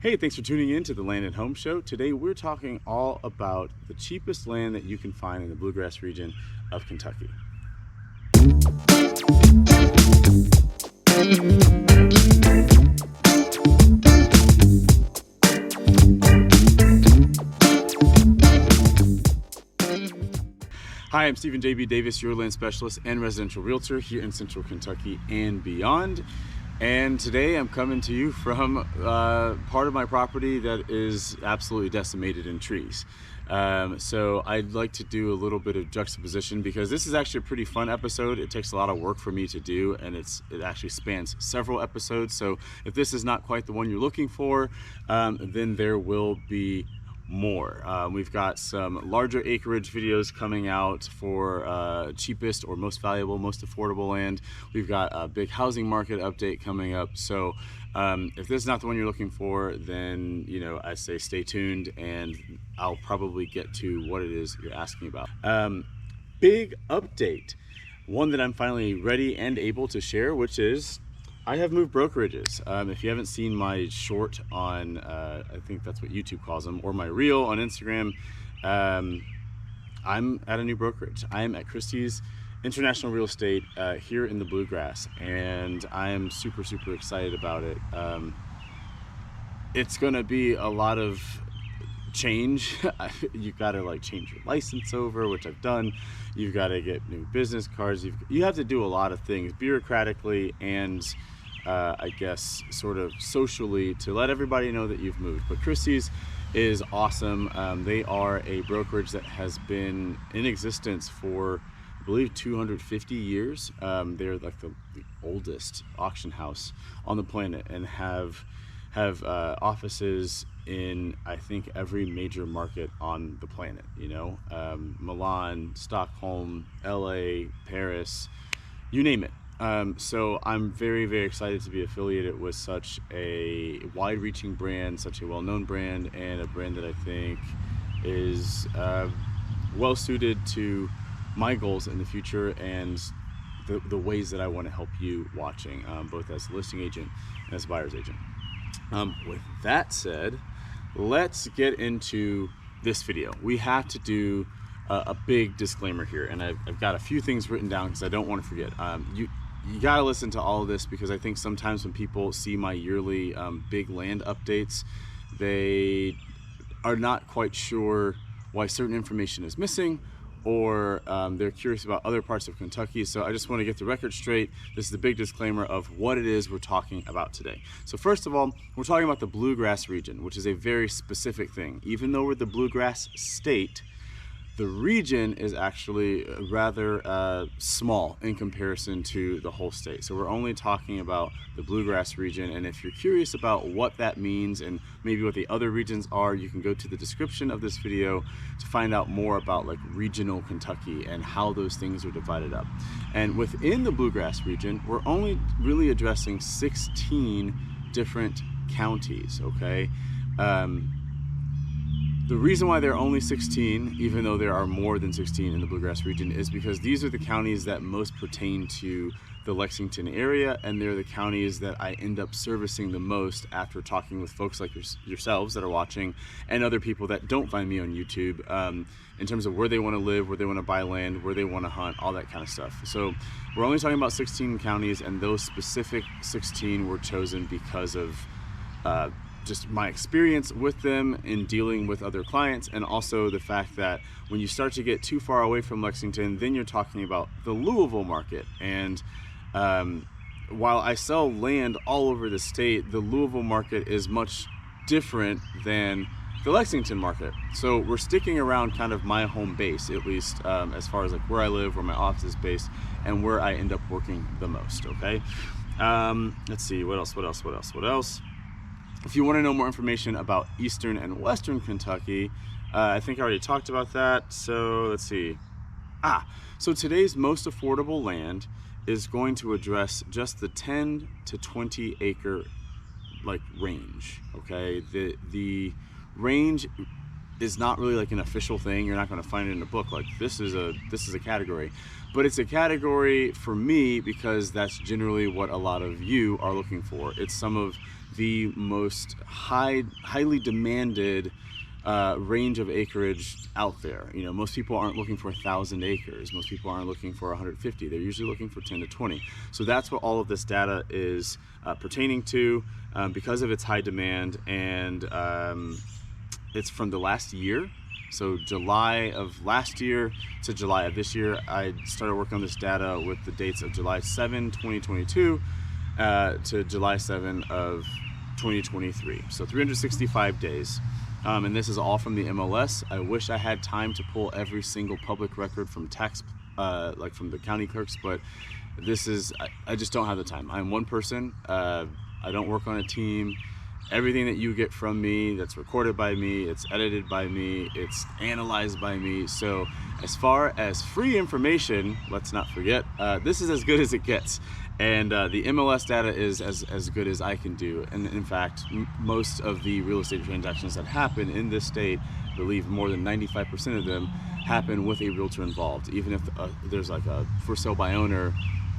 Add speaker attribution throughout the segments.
Speaker 1: Hey, thanks for tuning in to the Land and Home Show. Today we're talking all about the cheapest land that you can find in the Bluegrass region of Kentucky. Hi, I'm Stephen J.B. Davis, your land specialist and residential realtor here in Central Kentucky and beyond. And today I'm coming to you from part of my property that is absolutely decimated in trees. So I'd like to do a little bit of juxtaposition because this is actually a pretty fun episode. It takes a lot of work for me to do, and it actually spans several episodes. So if this is not quite the one you're looking for, then there will be more. We've got some larger acreage videos coming out for cheapest or most valuable, most affordable land. We've got a big housing market update coming up. So if this is not the one you're looking for, then I say stay tuned and I'll probably get to what it is you're asking about. Big update, one that I'm finally ready and able to share, which is I have moved brokerages. If you haven't seen my short on, I think that's what YouTube calls them, or my reel on Instagram, I'm at a new brokerage. I'm at Christie's International Real Estate here in the Bluegrass, and I am super excited about it. It's gonna be a lot of change. You gotta change your license over, which I've done. You've got to get new business cards. You have to do a lot of things bureaucratically and I guess sort of socially to let everybody know that you've moved. But Christie's is awesome. They are a brokerage that has been in existence for, I believe, 250 years. They're like the oldest auction house on the planet and have offices in, I think, every major market on the planet. Milan, Stockholm, LA, Paris, you name it. So I'm very excited to be affiliated with such a wide-reaching brand, such a well-known brand, and a brand that I think is well suited to my goals in the future and the ways that I want to help you watching, both as a listing agent and as a buyer's agent. With that said, let's get into this video. We have to do a big disclaimer here, and I've got a few things written down because I don't want to forget. You gotta listen to all of this because I think sometimes when people see my yearly big land updates, they are not quite sure why certain information is missing, or they're curious about other parts of Kentucky. So I just want to get the record straight. This is the big disclaimer of what it is we're talking about today. So first of all, we're talking about the Bluegrass region, which is a very specific thing. Even though we're the Bluegrass state, the region is actually rather small in comparison to the whole state. So we're only talking about the Bluegrass region, and if you're curious about what that means and maybe what the other regions are, you can go to the description of this video to find out more about regional Kentucky and how those things are divided up. And within the Bluegrass region, we're only really addressing 16 different counties, okay? The reason why there are only 16, even though there are more than 16 in the Bluegrass region, is because these are the counties that most pertain to the Lexington area, and they're the counties that I end up servicing the most after talking with folks like yourselves that are watching and other people that don't find me on YouTube, in terms of where they want to live, where they want to buy land, where they want to hunt, all that kind of stuff. So we're only talking about 16 counties, and those specific 16 were chosen because of just my experience with them in dealing with other clients, and also the fact that when you start to get too far away from Lexington, then you're talking about the Louisville market. And while I sell land all over the state, the Louisville market is much different than the Lexington market. So we're sticking around kind of my home base, at least as far as where I live, where my office is based, and where I end up working the most, okay? Let's see, what else? If you want to know more information about Eastern and Western Kentucky, I think I already talked about that. So let's see. So today's most affordable land is going to address just the 10 to 20 acre range. Okay, the range is not really an official thing. You're not going to find it in a book this is a category, but it's a category for me because that's generally what a lot of you are looking for. It's some of the most highly demanded range of acreage out there. You know, most people aren't looking for 1,000 acres. Most people aren't looking for 150. They're usually looking for 10 to 20. So that's what all of this data is pertaining to, because of its high demand, and it's from the last year. So July of last year to July of this year. I started working on this data with the dates of July 7, 2022 to July 7 of 2023. So 365 days. And this is all from the MLS. I wish I had time to pull every single public record from like from the county clerks, but this is, I just don't have the time. I'm one person. I don't work on a team. Everything that you get from me, that's recorded by me, it's edited by me, it's analyzed by me. So as far as free information, let's not forget, this is as good as it gets. And the MLS data is as good as I can do. And in fact, most of the real estate transactions that happen in this state, I believe more than 95% of them happen with a realtor involved. Even if there's like a for sale by owner,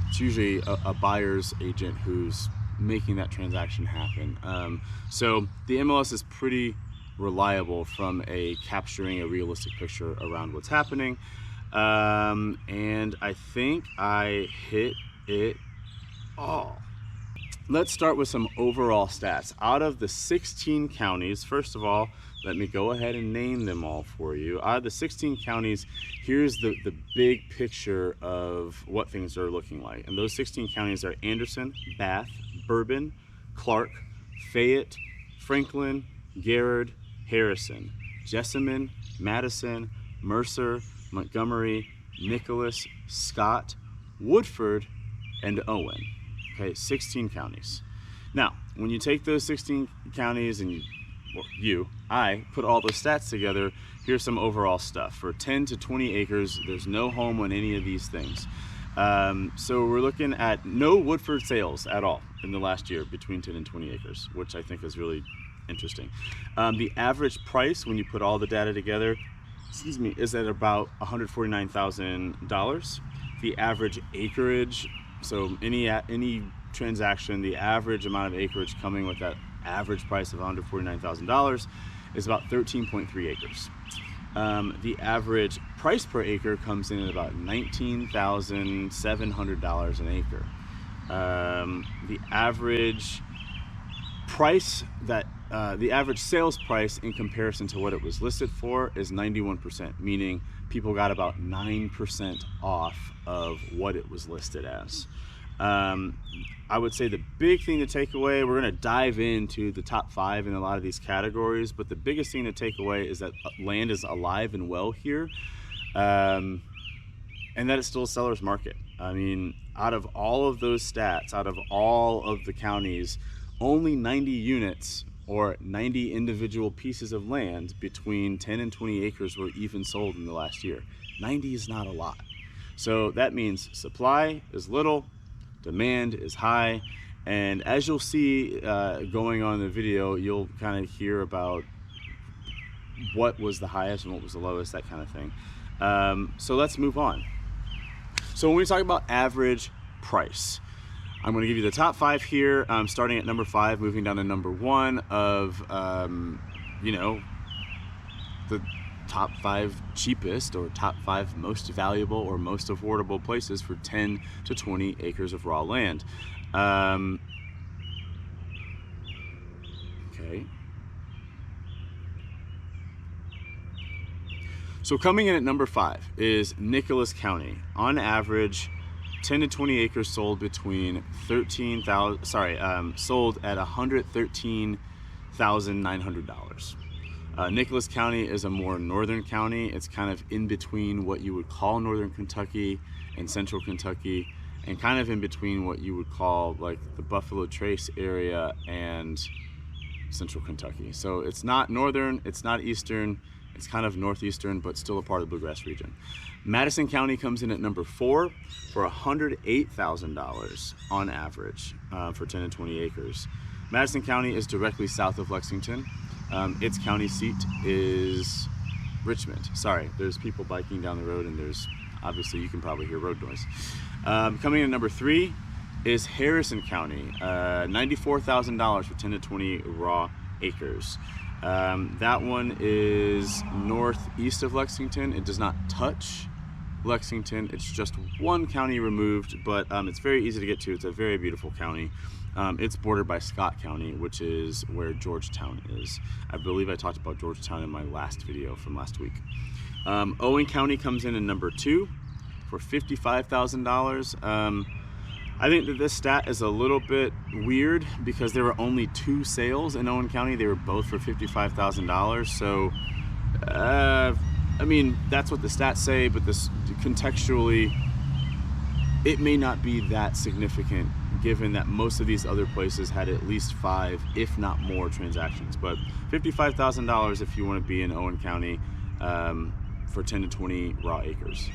Speaker 1: it's usually a buyer's agent who's making that transaction happen. So the MLS is pretty reliable from capturing a realistic picture around what's happening. And I think I hit it all. Let's start with some overall stats. Out of the 16 counties, first of all, let me go ahead and name them all for you. Out of the 16 counties, here's the big picture of what things are looking like. And those 16 counties are Anderson, Bath, Bourbon, Clark, Fayette, Franklin, Garrard, Harrison, Jessamine, Madison, Mercer, Montgomery, Nicholas, Scott, Woodford, and Owen. Okay, 16 counties. Now, when you take those 16 counties and I put all those stats together, here's some overall stuff. For 10 to 20 acres, there's no home on any of these things. So we're looking at no Woodford sales at all in the last year between 10 and 20 acres, which I think is really interesting. The average price when you put all the data together, is at about $149,000. The average acreage, so any transaction, the average amount of acreage coming with that average price of $149,000 is about 13.3 acres. The average price per acre comes in at about $19,700 an acre. The average price the average sales price in comparison to what it was listed for is 91%, meaning people got about 9% off of what it was listed as. I would say the big thing to take away, we're going to dive into the top 5 in a lot of these categories, but the biggest thing to take away is that land is alive and well here, and that it's still a seller's market. I mean, out of all of those stats, out of all of the counties, only 90 units or 90 individual pieces of land between 10 and 20 acres were even sold in the last year. 90 is not a lot. So that means supply is little, demand is high, and as you'll see going on in the video, you'll kind of hear about what was the highest and what was the lowest, that kind of thing. So let's move on. So when we talk about average price, I'm going to give you the top 5 here, starting at number 5, moving down to number 1 of, the top 5 cheapest or top 5 most valuable or most affordable places for 10 to 20 acres of raw land. Okay. So coming in at number 5 is Nicholas County. On average, 10 to 20 acres sold between sold at $113,900. Nicholas County is a more northern county. It's kind of in between what you would call northern Kentucky and central Kentucky, and kind of in between what you would call like the Buffalo Trace area and central Kentucky. So it's not northern, it's not eastern, it's kind of northeastern, but still a part of the Bluegrass region. Madison County comes in at number 4 for $108,000 on average for 10 to 20 acres. Madison County is directly south of Lexington. Its county seat is Richmond. Sorry, there's people biking down the road, and there's obviously, you can probably hear road noise. Coming in at number 3 is Harrison County, $94,000 for 10 to 20 raw acres. That one is northeast of Lexington. It does not touch Lexington. It's just one county removed, but it's very easy to get to. It's a very beautiful county. It's bordered by Scott County, which is where Georgetown is. I believe I talked about Georgetown in my last video from last week. Owen County comes in at number 2 for $55,000. I think that this stat is a little bit weird because there were only 2 sales in Owen County. They were both for $55,000. So, I mean, that's what the stats say, but this contextually, it may not be that significant given that most of these other places had at least 5, if not more, transactions. But $55,000 if you want to be in Owen County for 10 to 20 raw acres.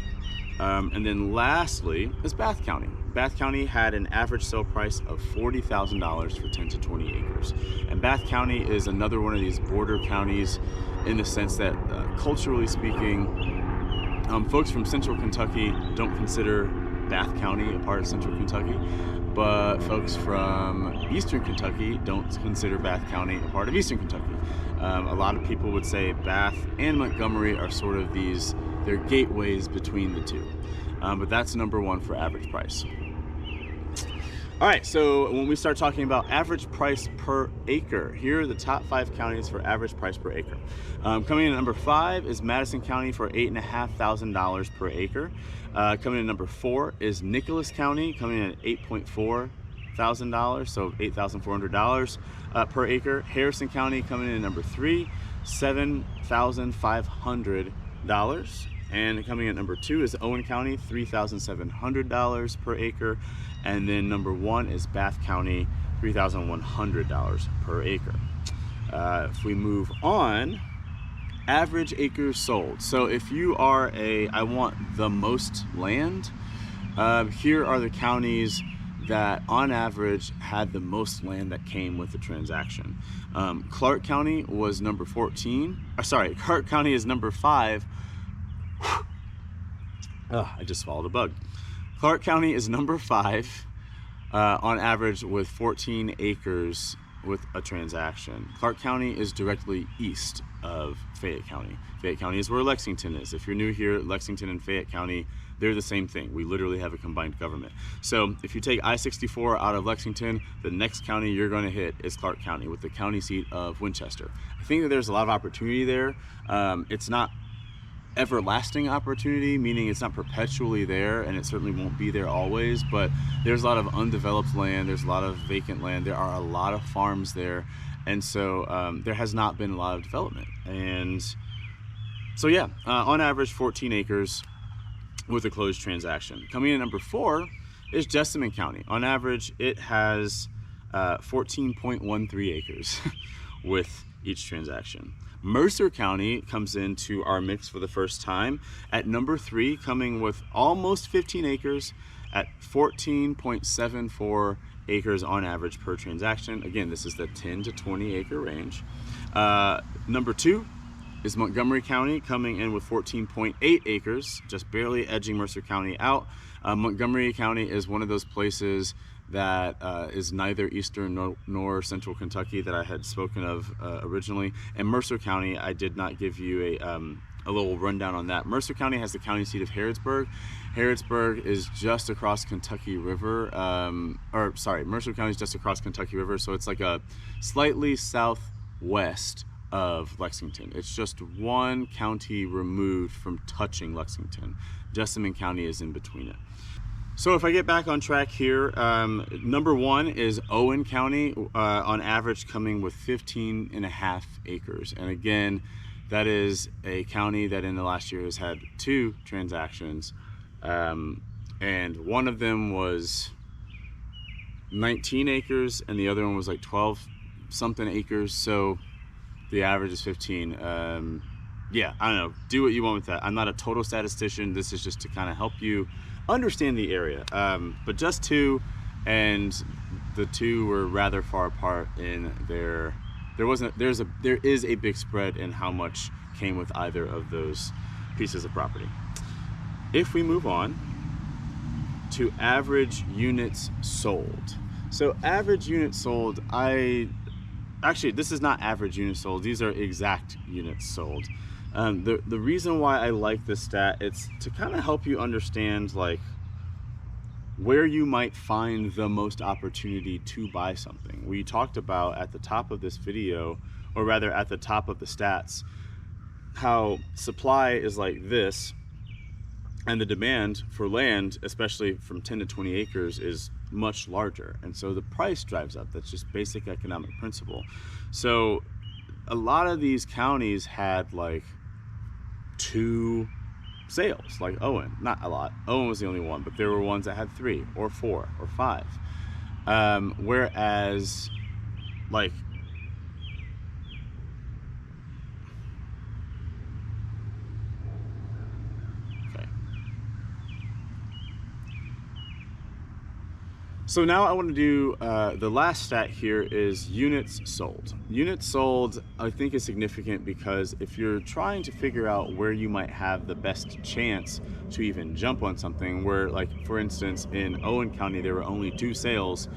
Speaker 1: And then lastly is Bath County. Bath County had an average sale price of $40,000 for 10 to 20 acres. And Bath County is another one of these border counties in the sense that culturally speaking, folks from central Kentucky don't consider Bath County a part of central Kentucky, but folks from eastern Kentucky don't consider Bath County a part of eastern Kentucky. A lot of people would say Bath and Montgomery are sort of they're gateways between the two. But that's number 1 for average price. All right, so when we start talking about average price per acre, here are the top 5 counties for average price per acre. Coming in at number 5 is Madison County for $8,500 per acre. Coming in at number 4 is Nicholas County, coming in at $8,400, so $8,400 per acre. Harrison County coming in at number 3, $7,500. And coming in at number 2 is Owen County, $3,700 per acre. And then number 1 is Bath County, $3,100 per acre. If we move on, average acres sold. So if you are I want the most land, here are the counties that on average had the most land that came with the transaction. Clark County was number 14. Clark County is number 5. I just swallowed a bug. Clark County is number 5 on average with 14 acres with a transaction. Clark County is directly east of Fayette County. Fayette County is where Lexington is. If you're new here, Lexington and Fayette County, they're the same thing. We literally have a combined government. So if you take I-64 out of Lexington, the next county you're going to hit is Clark County with the county seat of Winchester. I think that there's a lot of opportunity there. It's not everlasting opportunity, meaning it's not perpetually there, and it certainly won't be there always, but there's a lot of undeveloped land, there's a lot of vacant land, there are a lot of farms there, and so there has not been a lot of development. And so yeah, on average 14 acres with a closed transaction. Coming in at number 4 is Jessamine County. On average it has 14.13 acres with each transaction. Mercer County comes into our mix for the first time at number 3, coming with almost 15 acres at 14.74 acres on average per transaction. Again, this is the 10 to 20 acre range. Number 2 is Montgomery County, coming in with 14.8 acres, just barely edging Mercer County out. Montgomery County is one of those places that is neither eastern nor central Kentucky that I had spoken of originally. And Mercer County, I did not give you a little rundown on that. Mercer County has the county seat of Harrodsburg. Harrodsburg is just across Kentucky River, Mercer County is just across Kentucky River, so it's like a slightly southwest of Lexington. It's just one county removed from touching Lexington. Jessamine County is in between it. So if I get back on track here, number 1 is Owen County, on average coming with 15.5 acres. And again, that is a county that in the last year has had 2 transactions. And one of them was 19 acres and the other one was like 12 something acres. So the average is 15. Yeah, I don't know, do what you want with that. I'm not a total statistician. This is just to kind of help you understand the area, but just 2, and the 2 were rather far apart in there is a big spread in how much came with either of those pieces of property. If we move on, to average units sold. So average units sold, actually, this is not average units sold. These are exact units sold. The reason why I like this stat, it's to kind of help you understand like where you might find the most opportunity to buy something. We talked about at the top of this video, or rather at the top of the stats, how supply is like this, and the demand for land, especially from 10 to 20 acres, is much larger. And so the price drives up. That's just basic economic principle. So a lot of these counties had like 2 sales, like Owen. Not a lot. Owen was the only one, but there were ones that had 3 or 4 or 5. Whereas like so now I want to do, the last stat here is units sold. Units sold, I think, is significant because if you're trying to figure out where you might have the best chance to even jump on something, where like, for instance, in Owen County, there were only 2 sales,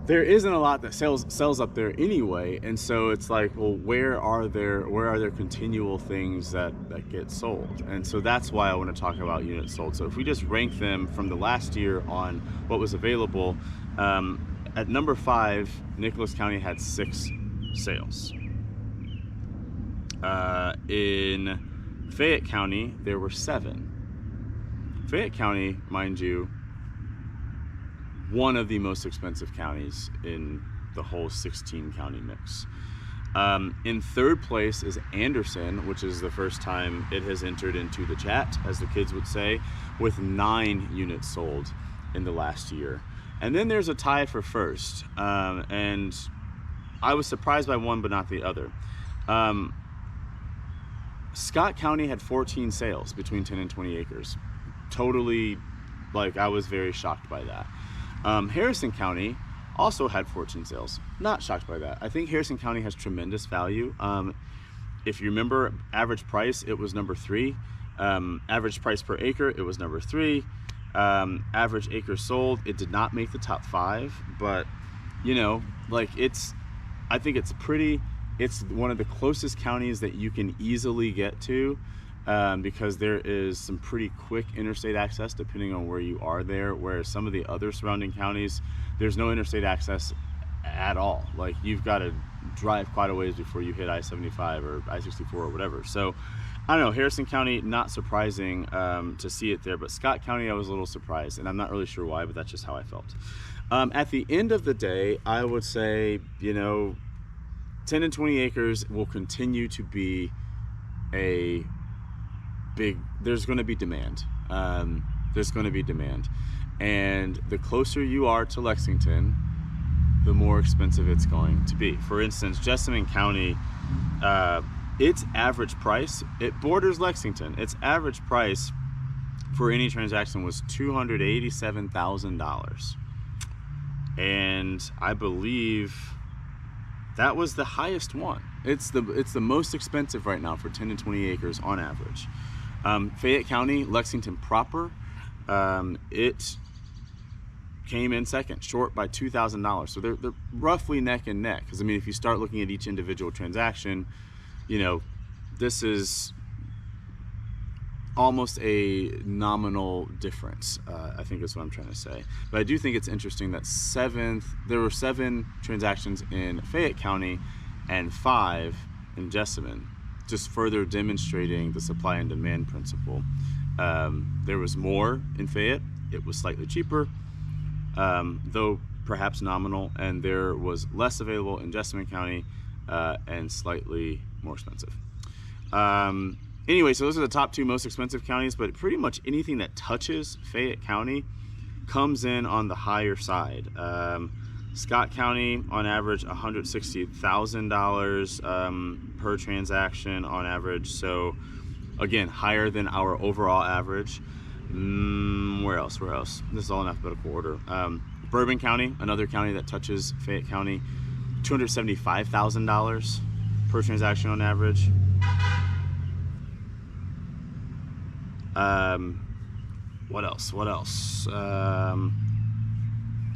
Speaker 1: there isn't a lot that sells up there anyway. And so it's like, well, where are there continual things that get sold? And so that's why I want to talk about units sold. So if we just rank them from the last year on what was available, at number 5, Nicholas County had 6 sales. In Fayette County, there were 7. Fayette County, mind you, one of the most expensive counties in the whole 16 county mix. In third place is Anderson, which is the first time it has entered into the chat, as the kids would say, with 9 units sold in the last year. And then there's a tie for first, and I was surprised by one but not the other. Scott County had 14 sales between 10 and 20 acres. Totally, like, I was very shocked by that. Harrison County also had 14 sales. Not shocked by that. I think Harrison County has tremendous value. If you remember, average price, it was number 3. Average price per acre, it was number 3. Average acres sold, it did not make the top 5, but you know, like, I think it's one of the closest counties that you can easily get to, because there is some pretty quick interstate access depending on where you are there, whereas some of the other surrounding counties, there's no interstate access at all. Like, you've got to drive quite a ways before you hit I-75 or I-64 or whatever. So I don't know, Harrison County, not surprising to see it there, but Scott County, I was a little surprised, and I'm not really sure why, but that's just how I felt. At the end of the day, I would say, you know, 10 and 20 acres will continue to be a big, there's going to be demand. There's going to be demand. And the closer you are to Lexington, the more expensive it's going to be. For instance, Jessamine County, its average price, it borders Lexington. Its average price for any transaction was $287,000. And I believe that was the highest one. It's the most expensive right now for 10 to 20 acres on average. Fayette County, Lexington proper, it came in second, short by $2,000. So they're roughly neck and neck. Because I mean, if you start looking at each individual transaction, you know, this is almost a nominal difference, I think is what I'm trying to say. But I do think it's interesting that there were 7 transactions in Fayette County and 5 in Jessamine, just further demonstrating the supply and demand principle. There was more in Fayette. It was slightly cheaper, though perhaps nominal, and there was less available in Jessamine County and slightly more expensive. Anyway, so those are the top 2 most expensive counties, but pretty much anything that touches Fayette County comes in on the higher side. Scott County, on average, $160,000 per transaction on average. So again, higher than our overall average. Where else? This is all in alphabetical order. Bourbon County, another county that touches Fayette County, $275,000 per transaction on average. What else?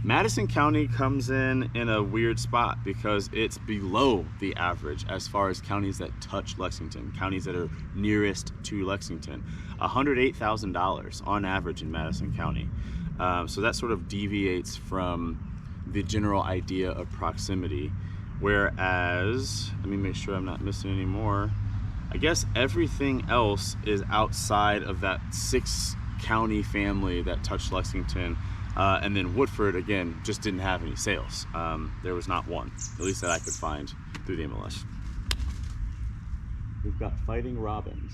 Speaker 1: Madison County comes in a weird spot because it's below the average as far as counties that touch Lexington, counties that are nearest to Lexington. $108,000 on average in Madison County. So that sort of deviates from the general idea of proximity. Whereas, let me make sure I'm not missing any more. I guess everything else is outside of that 6-county family that touched Lexington. And then Woodford, again, just didn't have any sales. There was not one, at least that I could find through the MLS. We've got Fighting Robins.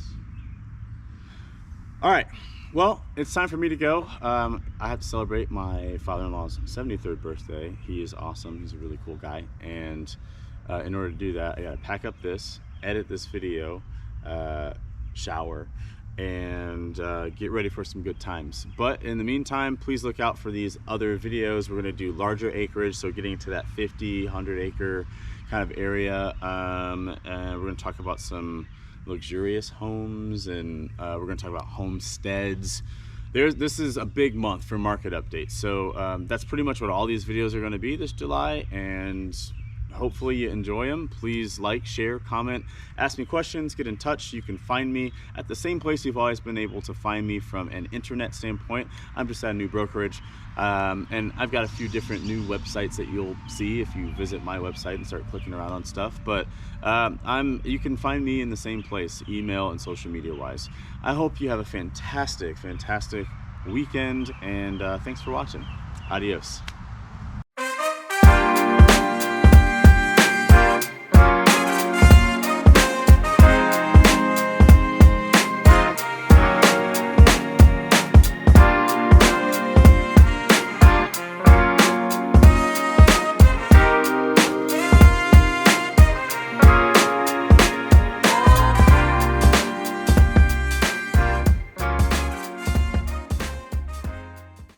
Speaker 1: All right, well, it's time for me to go. I have to celebrate my father-in-law's 73rd birthday. He is awesome. He's a really cool guy. And in order to do that, I gotta pack up this, edit this video, shower, and get ready for some good times. But in the meantime, please look out for these other videos. We're gonna do larger acreage, so getting to that 50, 100 acre kind of area. And we're gonna talk about some luxurious homes, and we're gonna talk about homesteads. This is a big month for market updates. So that's pretty much what all these videos are gonna be this July, and hopefully you enjoy them. Please like, share, comment, ask me questions, get in touch. You can find me at the same place you've always been able to find me from an internet standpoint. I'm just at a new brokerage, and I've got a few different new websites that you'll see if you visit my website and start clicking around on stuff. But you can find me in the same place, email and social media wise. I hope you have a fantastic weekend, and thanks for watching. Adios.